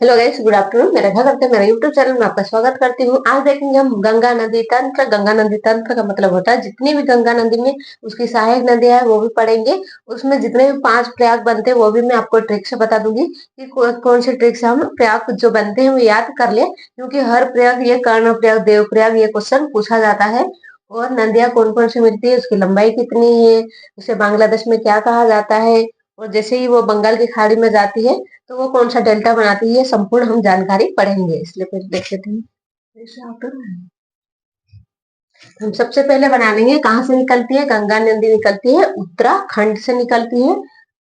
Hello guys, good afternoon. मैं रेखा करते मेरा यूट्यूब चैनल में आपका स्वागत करती हूँ। आज देखेंगे हम गंगा नदी तंत्र। गंगा नदी तंत्र का मतलब होता है जितनी भी गंगा नदी में उसकी सहायक नदियां है वो भी पढ़ेंगे। उसमें जितने भी 5 प्रयाग बनते हैं वो भी मैं आपको ट्रिक से बता दूंगी कि कौन से ट्रिक से हम प्रयाग जो बनते हैं वो याद कर ले, क्योंकि हर प्रयाग, ये कर्ण प्रयाग, देव प्रयाग, ये क्वेश्चन पूछा जाता है। और नदियां कौन कौन सी मिलती है, उसकी लंबाई कितनी है, उसे बांग्लादेश में क्या कहा जाता है, और जैसे ही वो बंगाल की खाड़ी में जाती है तो वो कौन सा डेल्टा बनाती है, ये संपूर्ण हम जानकारी पढ़ेंगे। इसलिए फिर देख लेते हैं। हम सबसे पहले बना लेंगे कहाँ से निकलती है। गंगा नदी निकलती है उत्तराखंड से निकलती है।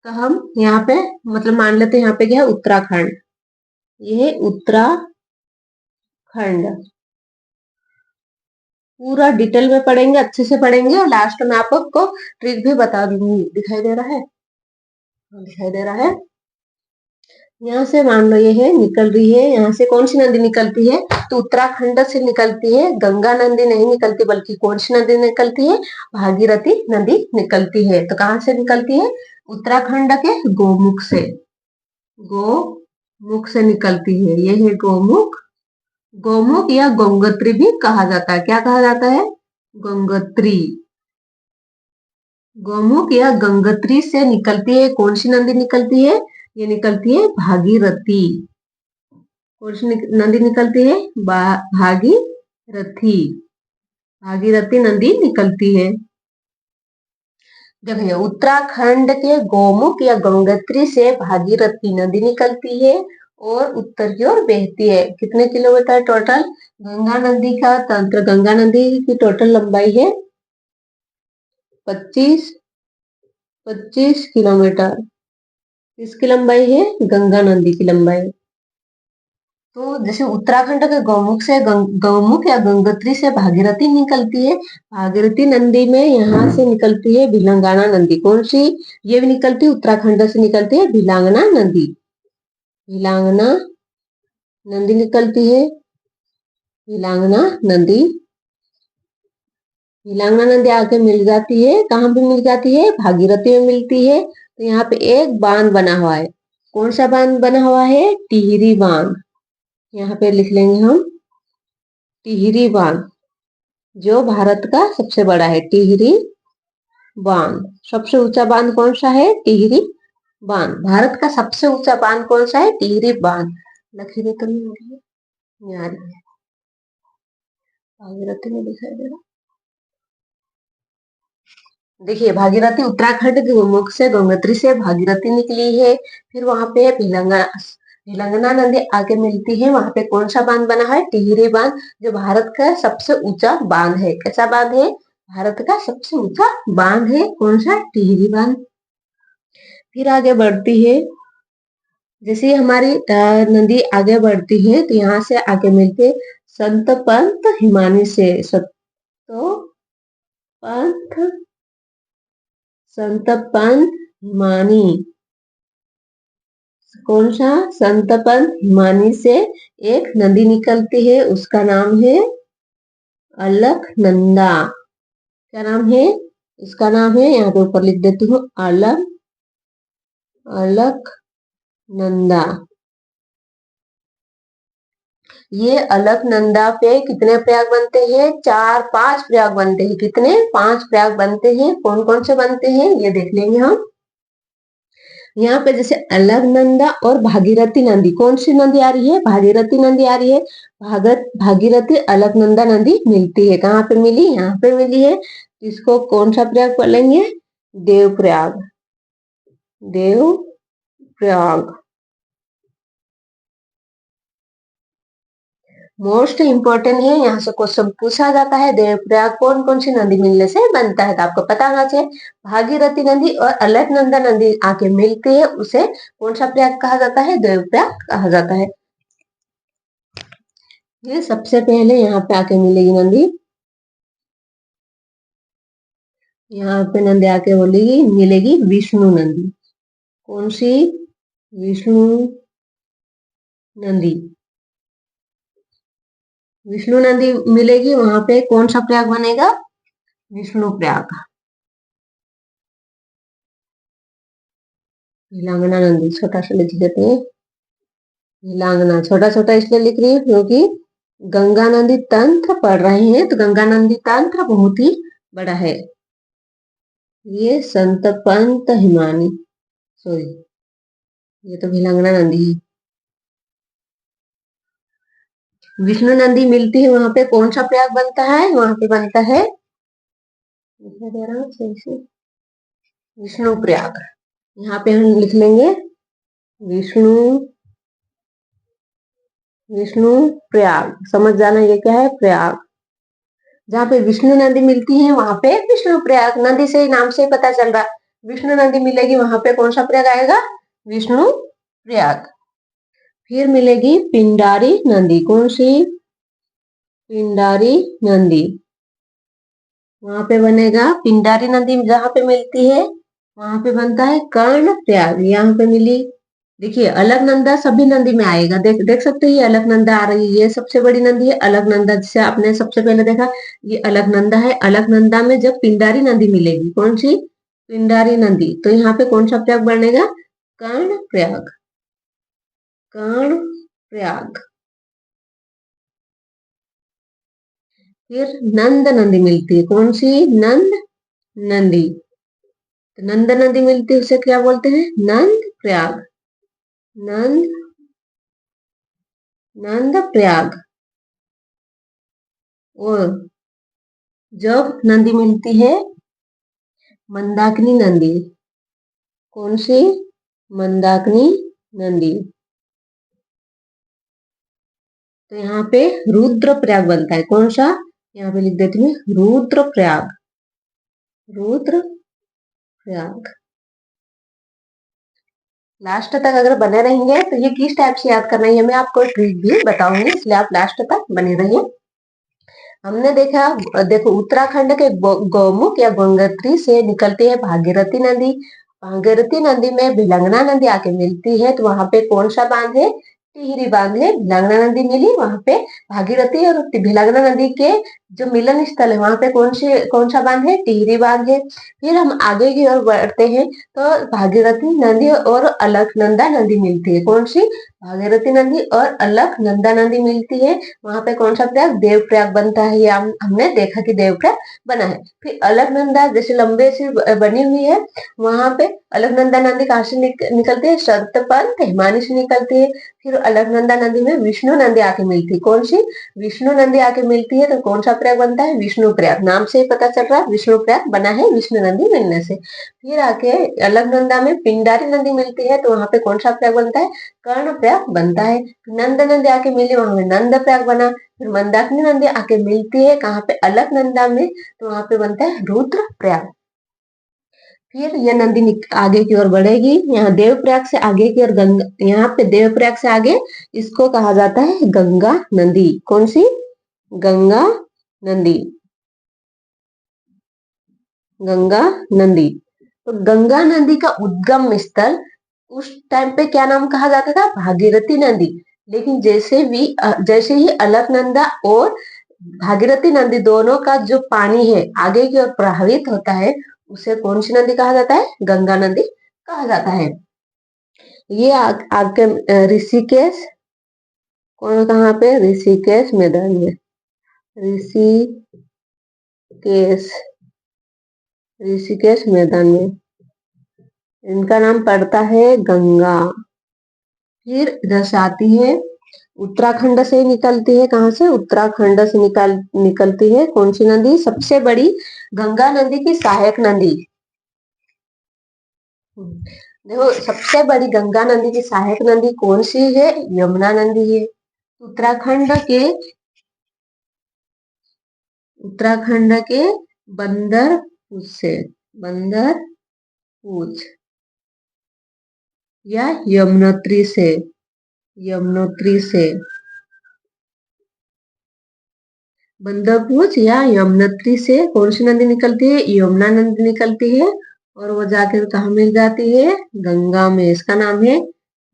तो हम यहाँ पे मतलब मान लेते हैं यहाँ पे क्या है, उत्तराखंड। ये उत्तराखंड पूरा डिटेल में पढ़ेंगे, अच्छे से पढ़ेंगे, और लास्ट में आपको ट्रिक भी बता दूंगी। दिखाई दे रहा है? दिखाई दे रहा है। यहाँ से मान लो ये है, निकल रही है। यहाँ से कौन सी नदी निकलती है, तो उत्तराखंड से निकलती है। गंगा नदी नहीं निकलती, बल्कि कौन सी नदी निकलती है, भागीरथी नदी निकलती है। तो कहाँ से निकलती है, उत्तराखंड के गोमुख से। गोमुख से निकलती है। ये है गोमुख। गोमुख या गंगोत्री भी कहा जाता है। क्या कहा जाता है? गंगोत्री। गोमुख या गंगोत्री से निकलती है। कौन सी नदी निकलती है, ये निकलती है भागीरथी। कौन सी नदी निकलती है, भागीरथी। भागीरथी नदी निकलती है। देखिए, उत्तराखंड के गोमुख या गंगोत्री से भागीरथी नदी निकलती है और उत्तर की ओर बहती है। कितने किलोमीटर टोटल? गंगा नदी का तंत्र, गंगा नदी की टोटल लंबाई है 25 किलोमीटर। किसकी लंबाई है? गंगा नदी की लंबाई। तो जैसे उत्तराखंड के गौमुख से गौमुख या गंगोत्री से भागीरथी निकलती है। भागीरथी नदी में यहाँ से निकलती है भिलंगाना नदी। कौन सी? ये भी निकलती है उत्तराखंड से, निकलती है भिलांगना नदी। भिलांगना नदी निकलती है। भिलांगना नदी। भिलांगना नदी आके मिल जाती है, कहाँ पे मिल जाती है, भागीरथी में मिलती है। तो यहाँ पे एक बांध बना हुआ है। कौन सा बांध बना हुआ है? टिहरी बांध। यहाँ पे लिख लेंगे हम टिहरी बांध, जो भारत का सबसे बड़ा है। टिहरी बांध। सबसे ऊंचा बांध कौन सा है? टिहरी बांध। भारत का सबसे ऊंचा बांध कौन सा है? टिहरी बांध। लखीरें तो नहीं आ रही है? नहीं आ रही है। भागीरथी में दिखाई दे रहा। देखिए, भागीरथी उत्तराखंड के गोमुख से, गंगोत्री से भागीरथी निकली है। फिर वहां पे भिलंगना नदी आके मिलती है। वहां पे कौन सा बांध बना है? टिहरी बांध, जो भारत का सबसे ऊंचा बांध है। कैसा बांध है? भारत का सबसे ऊंचा बांध है। कौन सा? टिहरी बांध। फिर आगे बढ़ती है। जैसे हमारी नदी आगे बढ़ती है तो यहाँ से आगे मिलते संत पंथ हिमानी से। संत पंथ हिमानी। कौन सा? संत पंथ हिमानी से एक नदी निकलती है, उसका नाम है अलकनंदा। क्या नाम है? इसका नाम है, यहाँ पे ऊपर लिख देती हूँ, अलकनंदा। ये अलकनंदा पे कितने प्रयाग बनते हैं? 4-5 प्रयाग बनते हैं। कितने? 5 प्रयाग बनते हैं। कौन कौन से बनते हैं ये देख लेंगे हम। यहाँ पे जैसे अलकनंदा और भागीरथी नदी, कौन सी नदी आ रही है? भागीरथी नदी आ रही है। भागीरथी अलकनंदा नदी मिलती है। कहाँ पे मिली? यहाँ पे मिली है। इसको कौन सा प्रयाग बोलेंगे? देव प्रयाग। देव प्रयाग। मोस्ट इंपोर्टेंट है, यहाँ से क्वेश्चन पूछा जाता है। देवप्रयाग कौन कौन सी नदी मिलने से बनता है? तो आपको पता होना चाहिए। भागीरथी नदी और अलकनंदा नदी आके मिलती है, उसे कौन सा प्रयाग कहा जाता है? देवप्रयाग कहा जाता है। ये सबसे पहले यहाँ पे आके मिलेगी नदी। यहाँ पे नदी आके बोलेगी, मिलेगी विष्णु नदी। कौन सी? विष्णु नदी। विष्णु नदी मिलेगी, वहां पे कौन सा प्रयाग बनेगा? विष्णु प्रयाग। भिलांगना नंदी छोटा सा लिख देते हैं। भिलांगना छोटा छोटा इसलिए लिख रही हूँ क्योंकि गंगा नदी तंत्र पढ़ रहे हैं तो गंगा नदी तंत्र बहुत ही बड़ा है। ये संत पंत हिमानी, सॉरी ये तो भिलांगना नदी है। विष्णु नदी मिलती है वहां पे कौन सा प्रयाग बनता है? वहां पे बनता है विष्णु प्रयाग। यहाँ पे हम लिख लेंगे विष्णु विष्णु प्रयाग। समझ जाना ये क्या है? प्रयाग। जहाँ पे विष्णु नदी मिलती है वहां पे विष्णु प्रयाग। नदी से नाम से ही पता चल रहा, विष्णु नदी मिलेगी वहां पे कौन सा प्रयाग आएगा? विष्णु प्रयाग। फिर मिलेगी पिंडारी नदी। कौन सी? पिंडारी नदी। वहां पे बनेगा पिंडारी नदी जहां पे मिलती है वहां पे बनता है कर्ण प्रयाग। यहाँ पे मिली, देखिए अलकनंदा सभी नदी में आएगा। देख सकते हैं ये अलकनंदा आ रही है, ये सबसे बड़ी नदी है अलकनंदा, जिसे आपने सबसे पहले देखा ये अलकनंदा है। अलकनंदा में जब पिंडारी नदी मिलेगी, कौन सी? पिंडारी नदी, तो यहाँ पे कौन सा प्रयाग बनेगा? कर्ण प्रयाग। कर्ण प्रयाग। फिर नंद नदी मिलती है। कौन सी? नंद नदी। तो नंद नदी मिलती है उसे क्या बोलते हैं? नंद प्रयाग। नंद नंद प्रयाग। और जब नदी मिलती है मंदाकिनी नदी। कौन सी? मंदाकिनी नदी। तो यहाँ पे रुद्र प्रयाग बनता है। कौन सा? यहाँ पे लिख देती हूँ रुद्र प्रयाग। रुद्र प्रयाग। लास्ट तक अगर बने रहेंगे तो ये किस टाइप से याद करना है मैं आपको ट्रिक भी बताऊंगी, इसलिए आप लास्ट तक बने रहिए। हमने देखा, देखो उत्तराखंड के गौमुख या गंगोत्री से निकलती है भागीरथी नदी। भागीरथी नदी में भिलंगना नदी आके मिलती है तो वहां पे कौन सा बांध है? टिहरी बांध है। भिलंगना नदी मिली वहां पे भागीरथी और भिलंगना नदी के जो मिलन स्थल है वहां पे कौन सा बांध है? टिहरी बांध है। फिर हम आगे की ओर बढ़ते हैं तो भागीरथी नदी और अलकनंदा नदी मिलती है। कौन सी? भागीरथी नदी और अलकनंदा नदी मिलती है। वहां पे कौन सा प्रयाग? देव प्रयाग बनता है। ये हमने देखा कि देव प्रयाग बना है। फिर अलकनंदा जैसे लंबे से बनी हुई है, वहां पे अलकनंदा नदी कहाँ से निकलती है? सतपंथ हिमानी से निकलती है। फिर अलकनंदा नदी में विष्णु नदी आके मिलती है। कौन सी? विष्णु नदी आके मिलती है तो कौन सा प्रयाग बनता है? विष्णु प्रयाग। नाम से ही पता चल रहा है विष्णु प्रयाग बना है विष्णु नदी मिलने से। फिर आके अलकनंदा में पिंडारी नदी मिलती है तो वहां पे कौन सा प्रयाग बनता है? कर्ण प्रयाग बनता है। नंद नदी आके मिली वहां में नंद प्रयाग बना। फिर मंदाकिनी नदी आके मिलती है कहाँ पे? अलकनंदा में, तो वहां पे बनता है रुद्र प्रयाग। फिर यह नदी आगे की ओर बढ़ेगी। यहाँ देवप्रयाग से आगे की ओर गंगा, यहाँ पे देवप्रयाग से आगे इसको कहा जाता है गंगा नदी। कौन सी? गंगा नदी। गंगा नदी। तो गंगा नदी का उद्गम स्थल उस टाइम पे क्या नाम कहा जाता था? भागीरथी नदी। लेकिन जैसे ही अलकनंदा और भागीरथी नदी दोनों का जो पानी है आगे की ओर प्रवाहित होता है उसे कौन सी नदी कहा जाता है? गंगा नदी कहा जाता है। ये आपके ऋषिकेश, कौन कहाँ पे? ऋषिकेश मैदान में। ऋषिकेश, ऋषिकेश मैदान में इनका नाम पड़ता है गंगा। फिर इधर से आती है उत्तराखंड से निकलती है। कहाँ से? उत्तराखंड से निकलती है कौन सी नदी? सबसे बड़ी गंगा नदी की सहायक नदी। देखो सबसे बड़ी गंगा नदी की सहायक नदी कौन सी है? यमुना नदी है। उत्तराखंड के बंदरपूछ से, बंदरपूछ या यमुनोत्री से, यमुनोत्री से, बंदरपूछ या यमुनोत्री से कौन सी नदी निकलती है? यमुना नदी निकलती है और वो जाकर कहाँ मिल जाती है? गंगा में। इसका नाम है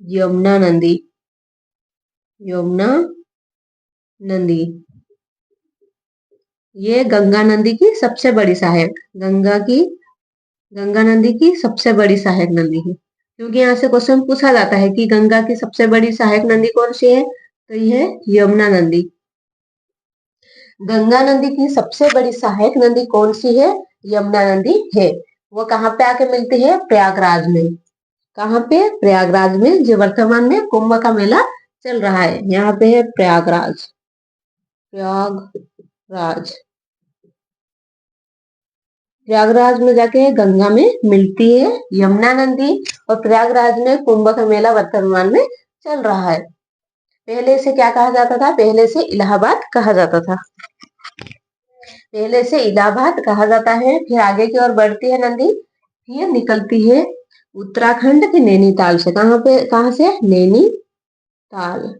यमुना नदी। यमुना नदी ये गंगा नदी की सबसे बड़ी सहायक, गंगा नदी की सबसे बड़ी सहायक नदी है। क्योंकि यहाँ से क्वेश्चन पूछा जाता है कि गंगा की सबसे बड़ी सहायक नदी कौन सी है, तो ये है यमुना नदी। गंगा नदी की सबसे बड़ी सहायक नदी कौन सी है, यमुना नदी है। वो कहाँ पे आके मिलती है, प्रयागराज में। कहाँ पे, प्रयागराज में, जो वर्तमान में कुंभ का मेला चल रहा है, यहाँ पे है प्रयागराज। प्रयागराज, प्रयागराज में जाके गंगा में मिलती है यमुना नदी, और प्रयागराज में कुंभ का मेला वर्तमान में चल रहा है। पहले से क्या कहा जाता था, पहले से इलाहाबाद कहा जाता था, पहले से इलाहाबाद कहा जाता है। फिर आगे की ओर बढ़ती है नदी, फिर निकलती है उत्तराखंड के नैनीताल से। कहाँ पे, कहाँ से, नैनीताल।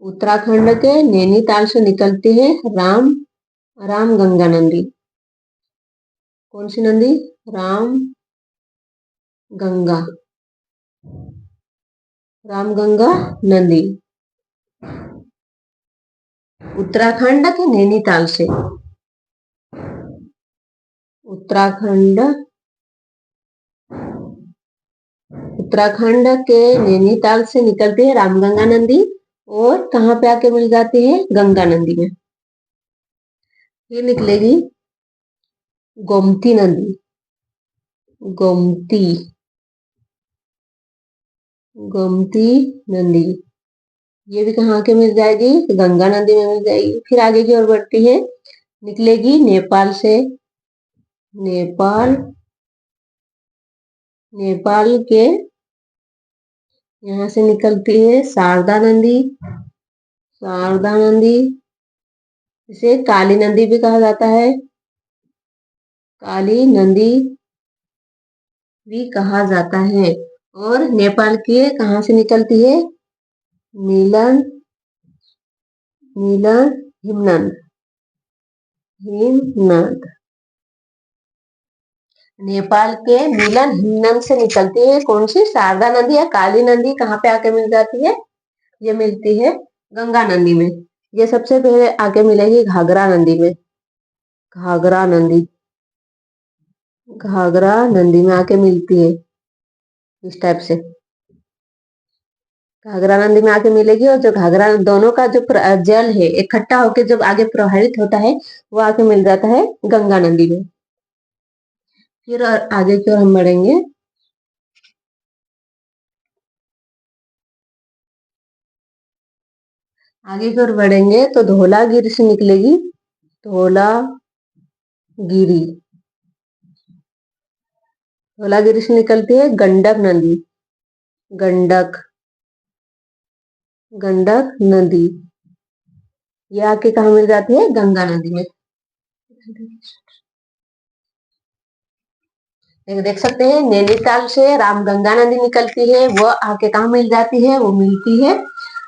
उत्तराखंड के नैनीताल से निकलती है राम गंगा नदी। कौन सी नदी, राम गंगा, राम गंगा नदी। उत्तराखंड के नैनीताल से, उत्तराखंड उत्तराखंड के नैनीताल से निकलती है रामगंगा नदी, और कहाँ पे आके मिल जाती है, गंगा नदी में। फिर निकलेगी गोमती नदी, गोमती, गोमती नदी। ये भी कहाँ के मिल जाएगी, गंगा नदी में मिल जाएगी। फिर आगे की ओर बढ़ती है, निकलेगी नेपाल से, नेपाल, नेपाल के यहाँ से निकलती है शारदा नदी, शारदा नदी, इसे काली नदी भी कहा जाता है, काली नदी भी कहा जाता है। और नेपाल के कहाँ से निकलती है, नीलन, नीलन हिमनद, हिमनद। नेपाल के नीलन हिमनद से निकलती है कौन सी, शारदा नदी या काली नदी। कहाँ पे आके मिल जाती है, ये मिलती है गंगा नदी में। ये सबसे पहले आके मिलेगी घाघरा नदी में, घाघरा नदी, घाघरा नदी में आके मिलती है इस टाइप से, घाघरा नदी में आके मिलेगी। और जो घाघरा, दोनों का जो जल है इकट्ठा होकर जब आगे प्रवाहित होता है, वो आके मिल जाता है गंगा नदी में। फिर आगे की ओर हम बढ़ेंगे, आगे की ओर बढ़ेंगे तो धौलागिरी से निकलेगी, धौलागिरी, धौलागिरी से निकलती है गंडक नदी, गंडक, गंडक नदी। ये आके कहाँ मिल जाती है, गंगा नदी में। देख सकते हैं नैनीताल से रामगंगा नदी निकलती है, वो आके कहाँ मिल जाती है, वो मिलती है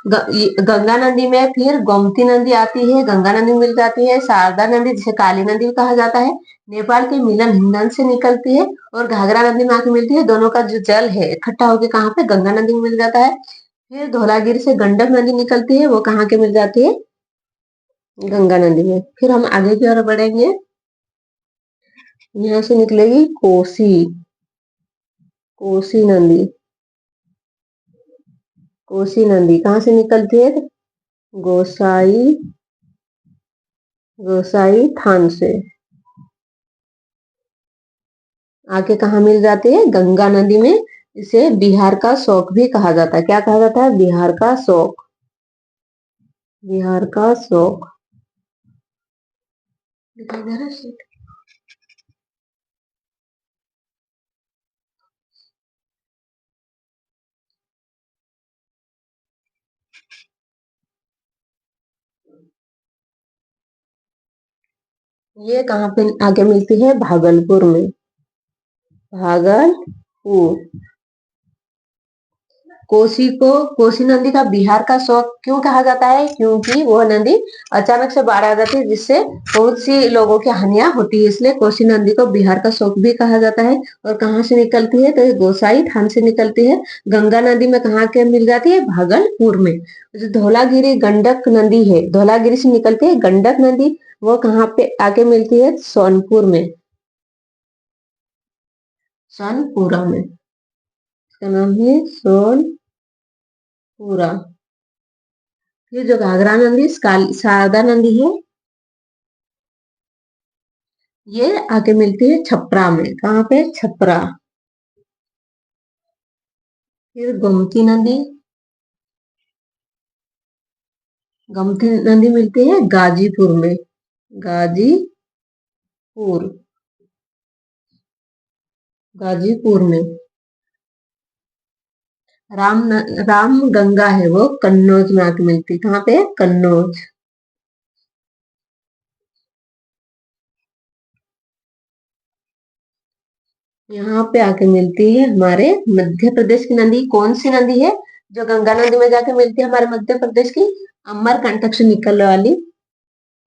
गंगा नदी में। फिर गोमती नदी आती है, गंगा नदी मिल जाती है। शारदा नदी, जिसे काली नदी भी कहा जाता है, नेपाल के मिलन हिमनद से निकलती है, और घाघरा नदी में आके मिलती है। दोनों का जो जल है इकट्ठा होकर कहाँ पे, गंगा नदी में मिल जाता है। फिर धौलागिरी से गंडक नदी निकलती है, वो कहाँ के मिल जाती है, गंगा नदी में। फिर हम आगे की ओर बढ़ेंगे, यहाँ से निकलेगी कोसी, कोसी नदी, कोसी नदी कहाँ से निकलती है, गोसाई, गोसाई थान से आके कहाँ मिल जाती है, गंगा नदी में। इसे बिहार का शौक भी कहा जाता है। क्या कहा जाता है, बिहार का शौक, बिहार का शौक। ये कहाँ पे आगे मिलती है, भागलपुर में, भागलपुर। कोसी को, कोसी नदी का बिहार का शौक क्यों कहा जाता है, क्योंकि वह नदी अचानक से बाढ़ आ जाती है, जिससे बहुत सी लोगों की हानियां होती है, इसलिए कोसी नदी को बिहार का शौक भी कहा जाता है। और कहाँ से निकलती है, तो ये गोसाई थान से निकलती है। गंगा नदी में कहाँ के मिल जाती है, भागलपुर में। जो धौलागिरी गंडक नदी है, धौलागिरी से निकलती है गंडक नदी, वो कहाँ पे आके मिलती है, सोनपुर में, सोनपुरा में, इसका नाम है सोनपुरा। फिर जो घाघरा नदी शारदा नदी है, ये आके मिलती है छपरा में। कहाँ पे? छपरा। फिर गोमती नदी मिलती है गाजीपुर में। गाजीपुर, गाजीपुर में। राम गंगा है, वो कन्नौज में आके मिलती है। कहाँ पे? कन्नौज। यहाँ पे आके मिलती है हमारे मध्य प्रदेश की नदी। कौन सी नदी है जो गंगा नदी में जाके मिलती है हमारे मध्य प्रदेश की? अमरकंटक से निकलने वाली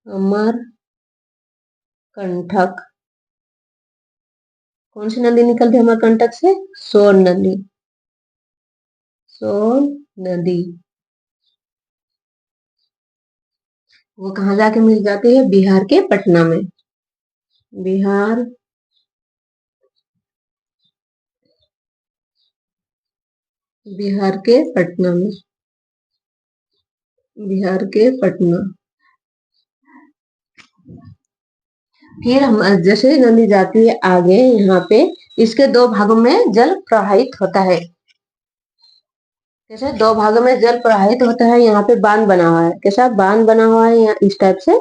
अमरकंटक। कौन सी नदी निकलती है अमरकंटक से? सोन नदी। सोन नदी। वो कहाँ जाके मिल जाती है? बिहार के पटना में। बिहार बिहार के पटना में। बिहार के पटना। फिर हम जैसे नदी जाती है आगे, यहाँ पे इसके दो भागों में जल प्रवाहित होता है। कैसे? दो भागों में जल प्रवाहित होता है। यहाँ पे बांध बना हुआ है। कैसा बांध बना हुआ है? यहाँ इस टाइप से।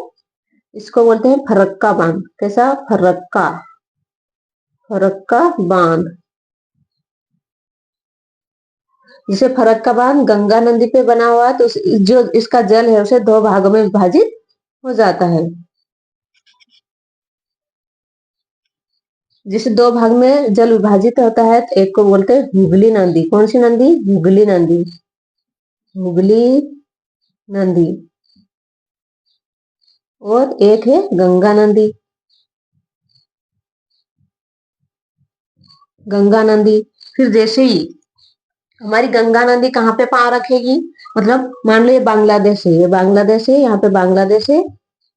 इसको बोलते हैं फरक्का बांध। कैसा? फरक्का, फरक्का बांध। जैसे फरक्का बांध गंगा नदी पे बना हुआ है, तो जो इसका जल है उसे दो भागों में विभाजित हो जाता है। जिसे दो भाग में जल विभाजित होता है, तो एक को बोलते हैं हुगली नदी। कौन सी नदी? हुगली नदी। हुगली नदी। और एक है गंगा नदी। गंगा नदी। फिर जैसे ही हमारी गंगा नदी कहाँ पे पांव रखेगी, मतलब मान लो ये बांग्लादेश है, ये बांग्लादेश है, यहाँ पे बांग्लादेश है।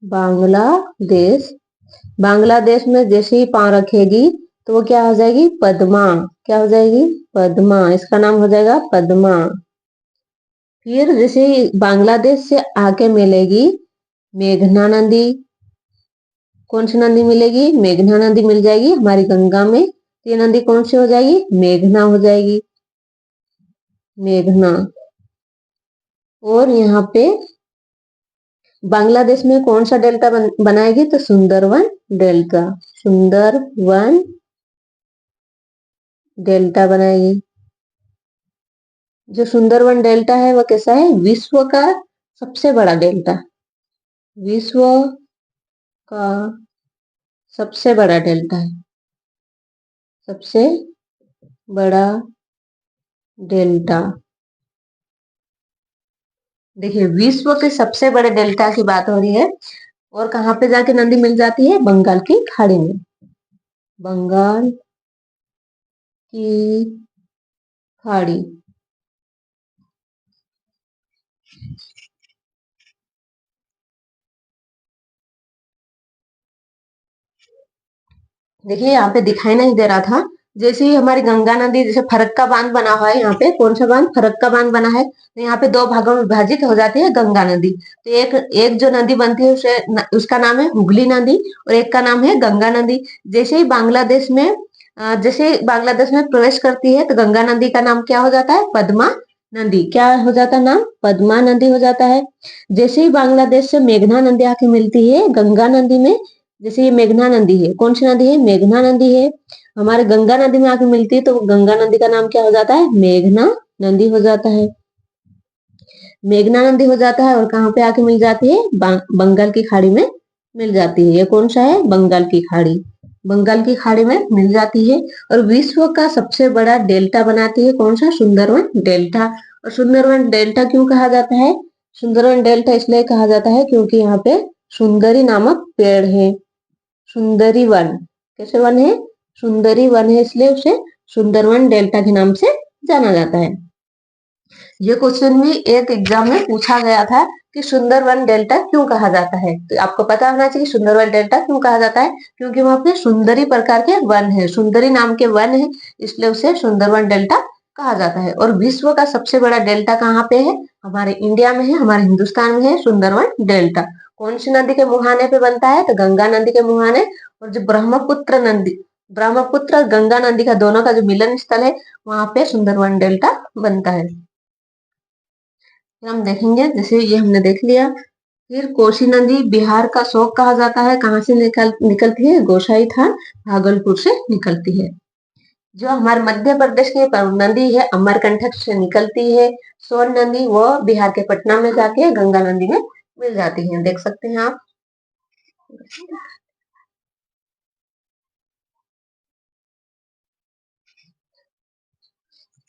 बांग्लादेश। बांग्लादेश में जैसे ही पांव रखेगी तो वो क्या हो जाएगी? पद्मा। क्या हो जाएगी? पद्मा। इसका नाम हो जाएगा पद्मा। फिर जैसे ही बांग्लादेश से आके मिलेगी मेघना नदी। कौन सी नदी मिलेगी? मेघना नदी मिल जाएगी हमारी गंगा में। तो ये नदी कौन सी हो जाएगी? मेघना हो जाएगी। मेघना। और यहाँ पे बांग्लादेश में कौन सा डेल्टा बनाएगी? तो सुंदरवन डेल्टा। सुंदरवन डेल्टा बनाएगी। जो सुंदरवन डेल्टा है वो कैसा है? विश्व का सबसे बड़ा डेल्टा। विश्व का सबसे बड़ा डेल्टा है। सबसे बड़ा डेल्टा। देखिए, विश्व के सबसे बड़े डेल्टा की बात हो रही है। और कहाँ पे जाके नदी मिल जाती है? बंगाल की खाड़ी में। बंगाल की खाड़ी। देखिए, यहाँ पे दिखाई नहीं दे रहा था। जैसे ही हमारी गंगा नदी, जैसे फरक्का बांध बना हुआ है, यहाँ पे कौन सा बांध? फरक्का बांध बना है। तो यहाँ पे दो भागों में विभाजित हो जाती है गंगा नदी। तो एक एक जो नदी बनती है उसका नाम है हुगली नदी, और एक का नाम है गंगा नदी। जैसे ही बांग्लादेश में प्रवेश करती है तो गंगा नदी का नाम क्या हो जाता है? पद्मा नदी। क्या हो जाता है नाम? पद्मा नदी हो जाता है। जैसे ही बांग्लादेश से मेघना नदी आके मिलती है गंगा नदी में, जैसे ये मेघना नदी है, कौन सी नदी है? मेघना नदी है। हमारे गंगा नदी में आके मिलती है तो गंगा नदी का नाम क्या हो जाता है? मेघना नदी हो जाता है। मेघना नदी हो जाता है। और कहाँ पे आके मिल जाती है? बंगाल की खाड़ी में मिल जाती है। ये कौन सा है? बंगाल की खाड़ी। बंगाल की खाड़ी में मिल जाती है। और विश्व का सबसे बड़ा डेल्टा बनाती है। कौन सा? सुंदरवन डेल्टा। और सुंदरवन डेल्टा क्यों कहा जाता है? सुंदरवन डेल्टा इसलिए कहा जाता है क्योंकि यहाँ पे सुंदरी नामक पेड़ है। सुंदरी वन। कैसे वन है? सुंदरी वन है, इसलिए उसे सुंदरवन डेल्टा के नाम से जाना जाता है। ये क्वेश्चन भी एक एग्जाम में पूछा गया था कि सुंदरवन डेल्टा क्यों कहा जाता है। तो आपको पता होना चाहिए सुंदरवन डेल्टा क्यों कहा जाता है, क्योंकि वहां पे सुंदरी प्रकार के वन है, सुंदरी नाम के वन है, इसलिए उसे सुंदरवन डेल्टा कहा जाता है। और विश्व का सबसे बड़ा डेल्टा कहाँ पे है? हमारे इंडिया में है, हमारे हिंदुस्तान में है सुंदरवन डेल्टा। कौन सी नदी के मुहाने पे बनता है? तो गंगा नदी के मुहाने। और जो ब्रह्मपुत्र नदी, ब्रह्मपुत्र और गंगा नदी का दोनों का जो मिलन स्थल है, वहां पे सुंदरवन डेल्टा बनता है। फिर हम देखेंगे, जैसे ये हमने देख लिया। फिर कोसी नदी बिहार का शोक कहा जाता है, कहाँ से निकलती है? गोसाई थान भागलपुर से निकलती है। जो हमारे मध्य प्रदेश की नदी है अमरकंटक से निकलती है। सोन नदी वो बिहार के पटना में जाके गंगा नदी में मिल जाती है, देख सकते हैं आप।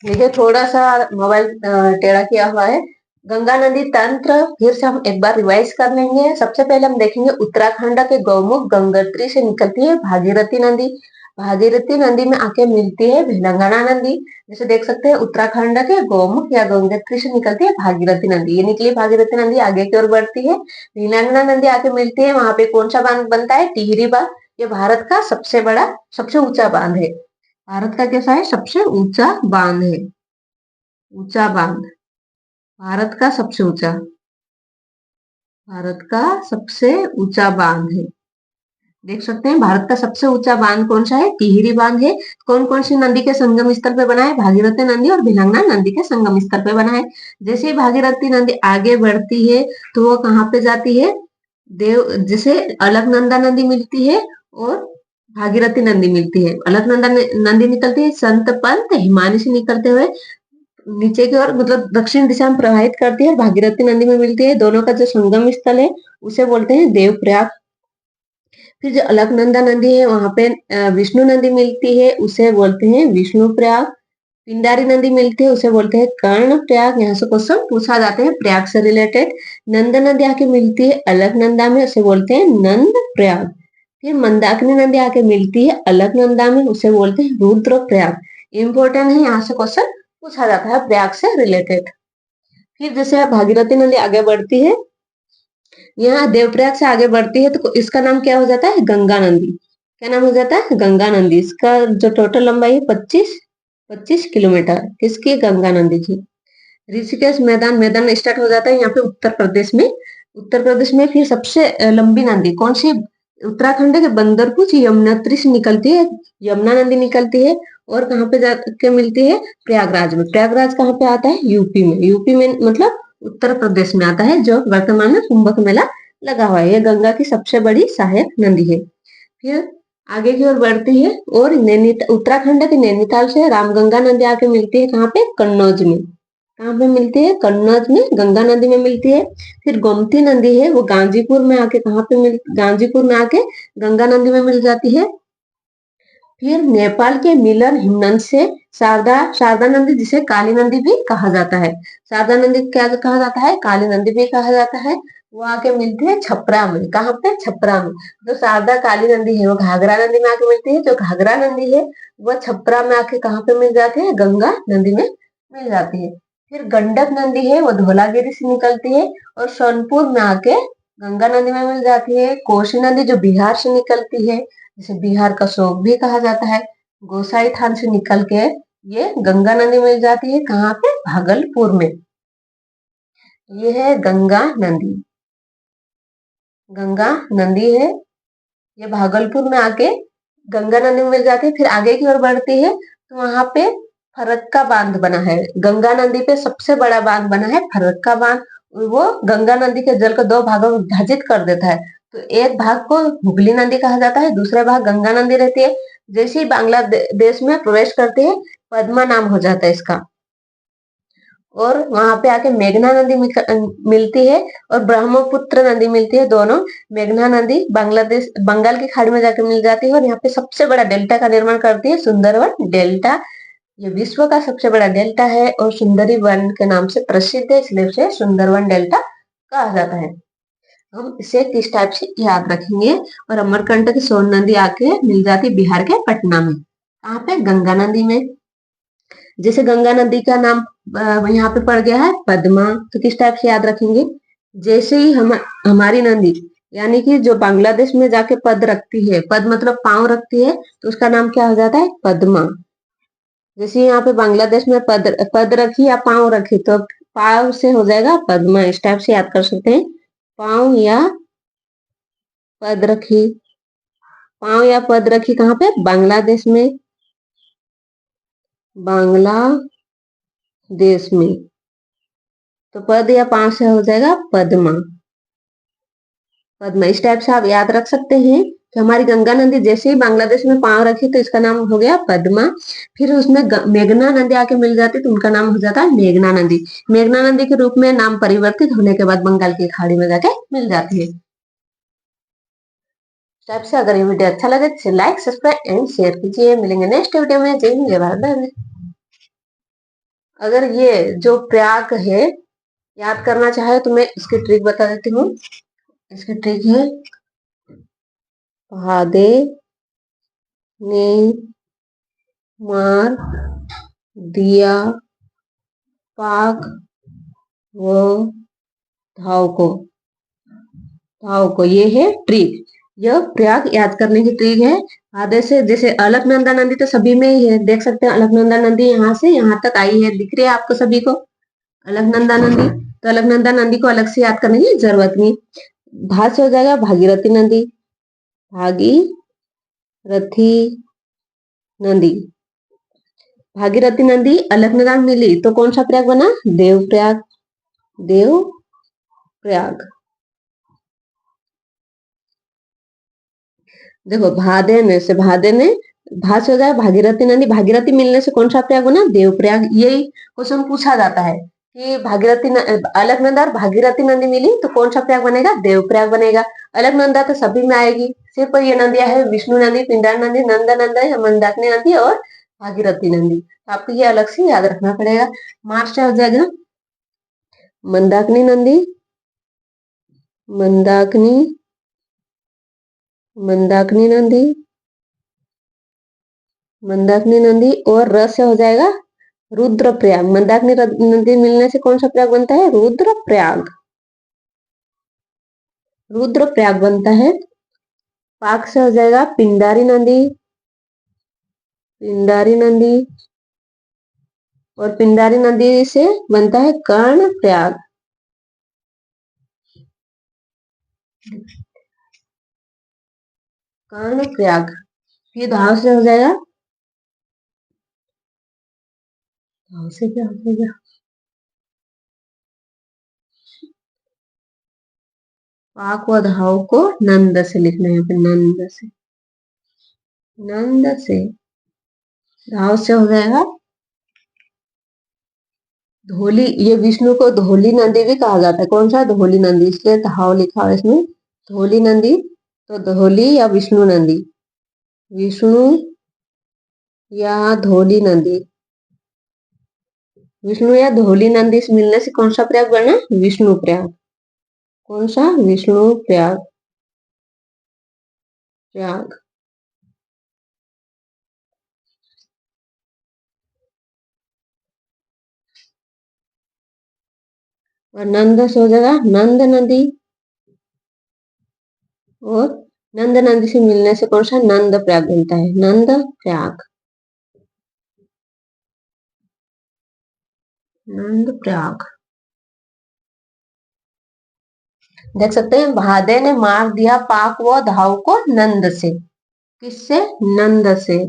देखिए थोड़ा सा मोबाइल टेढ़ा किया हुआ है। गंगा नदी तंत्र फिर से हम एक बार रिवाइज कर लेंगे। सबसे पहले हम देखेंगे उत्तराखंड के गौमुख गंगोत्री से निकलती है भागीरथी नदी। भागीरथी नदी में आके मिलती है भिलंगना नदी। जैसे देख सकते हैं उत्तराखंड के गौमुख या गंगोत्री से निकलती है भागीरथी नदी, ये निकली भागीरथी नदी, आगे की ओर बढ़ती है, भिलंगना नदी आके मिलती है, वहां पे कौन सा बांध बनता है? टिहरी बांध। ये भारत का सबसे ऊंचा बांध है। भारत का कैसा है? सबसे ऊंचा बांध है। ऊंचा बांध भारत का सबसे ऊंचा, भारत का सबसे ऊंचा बांध है। देख सकते हैं भारत का सबसे ऊंचा बांध कौन सा है? टिहरी बांध है। कौन कौन सी नदी के संगम स्थल पे बना है? भागीरथी नदी और भिलंगना नदी के संगम स्थल पे बना है। जैसे ही भागीरथी नदी आगे बढ़ती है तो वो कहाँ पे जाती है? जैसे अलकनंदा नदी मिलती है और भागीरथी नदी मिलती है। अलकनंदा नदी निकलती है संत पंत हिमानी से निकलते हुए नीचे की ओर, मतलब दक्षिण दिशा में प्रवाहित करती है, और भागीरथी नदी में मिलती है। दोनों का जो संगम स्थल है उसे बोलते हैं देवप्रयाग। फिर जो अलकनंदा नदी है वहां पे विष्णु नदी मिलती है, उसे बोलते हैं विष्णु प्रयाग। पिंडारी नदी मिलती है, उसे बोलते हैं कर्ण प्रयाग। यहाँ से क्वेश्चन पूछा जाते हैं प्रयाग से रिलेटेड। नंद नदी आके मिलती है अलकनंदा में, उसे बोलते हैं नंद प्रयाग। फिर मंदाकिनी नदी आके मिलती है अलकनंदा में, उसे बोलते हैं रुद्र प्रयाग। इंपॉर्टेंट है, यहाँ से क्वेश्चन पूछा जाता है प्रयाग से रिलेटेड। फिर जैसे भागीरथी नदी आगे बढ़ती है, यहाँ देवप्रयाग से आगे बढ़ती है, तो इसका नाम क्या हो जाता है? गंगा नदी। क्या नाम हो जाता है? गंगा नदी। इसका जो टोटल लंबाई है 25 किलोमीटर, किसकी? गंगा नदी की। ऋषिकेश मैदान, मैदान स्टार्ट हो जाता है यहाँ पे उत्तर प्रदेश में। उत्तर प्रदेश में फिर सबसे लंबी नदी कौन सी? उत्तराखंड के बंदरपुर यमुनोत्री से निकलती है, यमुना नदी निकलती है। और कहाँ पे जाके मिलती है? प्रयागराज में। प्रयागराज कहाँ पे आता है? यूपी में। यूपी में मतलब उत्तर प्रदेश में आता है, जो वर्तमान में कुंभ मेला लगा हुआ है। ये गंगा की सबसे बड़ी सहायक नदी है। फिर आगे की ओर बढ़ती है और उत्तराखंड के नैनीताल से रामगंगा नदी आके मिलती है, कहाँ पे? कन्नौज में। कहाँ पे मिलती है? कन्नौज में गंगा नदी में मिलती है। फिर गोमती नदी है वो गाजीपुर में आके कहाँ पे गाजीपुर में आके गंगा नदी में मिल जाती है। फिर नेपाल के मिलन हिमनद से शारदा शारदा नदी, जिसे काली नदी भी कहा जाता है। शारदा नदी क्या कहा जाता है? काली नदी भी कहा जाता है। वो आके मिलती है छपरा में। कहाँ पे? छपरा में। जो शारदा काली नदी है वो घाघरा नदी में आके मिलती है, जो घाघरा नदी है वो छपरा में आके कहाँ पे मिल जाती है? गंगा नदी में मिल जाती है। फिर गंडक नदी है वो धौलागिरी से निकलती है और सोनपुर में आके गंगा नदी में मिल जाती है। कोसी नदी जो बिहार से निकलती है, जिसे बिहार का शोक भी कहा जाता है, गोसाई थान से निकल के ये गंगा नदी मिल जाती है, कहाँ पे? भागलपुर में। ये है गंगा नदी। गंगा नदी है, ये भागलपुर में आके गंगा नदी में मिल जाती है। फिर आगे की ओर बढ़ती है तो वहां पे फरक्का बांध बना है। गंगा नदी पे सबसे बड़ा बांध बना है फरक्का बांध। वो गंगा नदी के जल को दो भागों में विभाजित कर देता है। तो एक भाग को हुगली नदी कहा जाता है, दूसरा भाग गंगा नदी रहती है। जैसे ही बांग्लादेश में प्रवेश करते हैं पद्मा नाम हो जाता है इसका। और वहां पे आके मेघना नदी मिलती है और ब्रह्मपुत्र नदी मिलती है। दोनों, मेघना नदी बांग्लादेश बंगाल की खाड़ी में जाकर मिल जाती है और यहाँ पे सबसे बड़ा डेल्टा का निर्माण करती है, सुंदरवन डेल्टा। ये विश्व का सबसे बड़ा डेल्टा है और सुंदरी वन के नाम से प्रसिद्ध है, इसलिए उसे सुंदरवन डेल्टा कहा जाता है। हम इसे किस टाइप से याद रखेंगे? और अमरकंटक सोन नदी आके मिल जाती बिहार के पटना में। कहाँ पे? गंगा नदी में। जैसे गंगा नदी का नाम यहाँ पे पड़ गया है पद्मा, तो किस टाइप से याद रखेंगे? जैसे ही हमारी नंदी यानी कि जो बांग्लादेश में जाके पद रखती है, पद मतलब पांव रखती है, तो उसका नाम क्या हो जाता है? पद्मा। जैसे यहाँ पे बांग्लादेश में पद रखी या पांव रखी, तो पांव से हो जाएगा पद्मा। इस टाइप से याद कर सकते हैं, पांव या पद रखी। पांव या पद रखी कहाँ पे? बांग्लादेश में, बांग्लादेश में। तो पद या पांव से हो जाएगा पद्मा। पद्मा इस टाइप से आप याद रख सकते हैं कि हमारी गंगा नदी जैसे ही बांग्लादेश में पांव रखी तो इसका नाम हो गया पद्मा। फिर उसमें मेघना नदी आके मिल जाती तो उनका नाम हो जाता है मेघना नदी। मेघना नदी के रूप में नाम परिवर्तित होने के बाद बंगाल की खाड़ी में जाके मिल जाती है। टाइप से अगर ये वीडियो अच्छा लगे तो लाइक, सब्सक्राइब एंड शेयर कीजिए। मिलेंगे नेक्स्ट वीडियो में। जय हिंद, जय भारत। अगर ये जो प्रयाग है याद करना चाहे तो मैं इसकी ट्रिक बता देती हूँ। इसकी ट्रिक है भादे ने मार दिया पाक व धाव को। ये है ट्रिक। यह प्रयाग याद करने की ट्रिक है। आधे से जैसे अलकनंदा नदी तो सभी में ही है, देख सकते हैं अलकनंदा नदी यहाँ से यहाँ तक आई है, दिख रही है आपको सभी को अलकनंदा नदी। तो अलकनंदा नदी को अलग से याद करने की जरूरत नहीं। भा से हो जाएगा भागीरथी नदी, भागीरथी नदी। भागीरथी नदी अलकनंदा में मिली तो कौन सा प्रयाग बना? देवप्रयाग। देवप्रयाग। देखो भादेने से भादेने भा से हो जाए भागीरथी नदी। भागीरथी मिलने से कौन सा प्रयाग बना? देवप्रयाग। यही क्वेश्चन पूछा जाता है कि अलकनंदा और भागीरथी नदी मिली तो कौन सा प्रयाग बनेगा? देवप्रयाग बनेगा। अलकनंदा तो सभी में आएगी, सिर्फ ये नदियां है विष्णु नदी, पिंडार नदी, नंदा नंदा, मंदाकिनी नदी और भागीरथी नदी। तो आपको ये अलग से याद रखना पड़ेगा। मार्च से हो जाएगा मंदाकिनी नदी, मंदाकिनी मंदाकिनी नदी, मंदाकिनी नदी। और रस से हो जाएगा रुद्रप्रयाग। मंदाकिनी नदी मिलने से कौन सा प्रयाग बनता है? रुद्रप्रयाग। रुद्रप्रयाग बनता है। पाक से हो जाएगा पिंडारी नदी, पिंडारी नदी। और पिंडारी नदी से बनता है कर्णप्रयाग। कर्णप्रयाग। ये धाव से हो जाएगा, धाव से क्या हो जाएगा? पाक व धाव को नंद से लिखना है, नंद से, नंद से। धाव से हो जाएगा धोली। ये विष्णु को धोली नदी भी कहा जाता है। कौन सा? धोली नदी, इसलिए धाव लिखा है इसमें, धोली नदी। तो धोली या विष्णु नदी, विष्णु या धोली नदी। विष्णु या धोली नदी से मिलने से कौन सा प्रयाग बना? विष्णु प्रयाग। कौन सा? विष्णु प्रयाग। प्रयाग। और नंद से हो जाएगा नंद नदी। और नंद नदी से मिलने से कौन सा? नंद प्रयाग बनता है, नंद प्रयाग, नंद प्रयाग। देख सकते हैं भादे ने मार दिया पाक व धाव को नंद से। किससे? नंद से।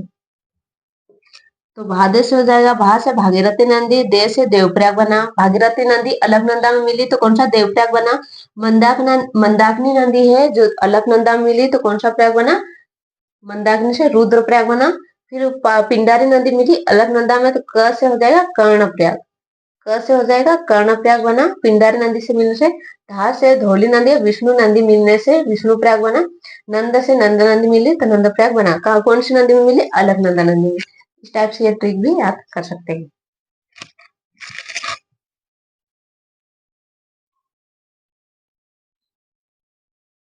तो भादे से हो जाएगा भा से भागीरथी नदी, दे से देवप्रयाग बना। भागीरथी नदी अलकनंदा में मिली तो कौन सा? देवप्रयाग बना। मंदाकिनी नदी है जो अलकनंदा में मिली तो कौन सा प्रयाग बना? मंदाकिनी से रुद्रप्रयाग बना। फिर पिंडारी नदी मिली अलकनंदा में तो क से हो जाएगा कर्णप्रयाग। क से हो जाएगा कर्णप्रयाग बना पिंडारी नदी से मिलने से। धा से धौली नदी विष्णु नदी मिलने से विष्णु प्रयाग बना। नंद से नंद नदी मिली तो नंद प्रयाग बना। कौन सी नदी में मिली? अलकनंदा नदी में। इस टाइप से ये ट्रिक भी याद कर सकते हैं।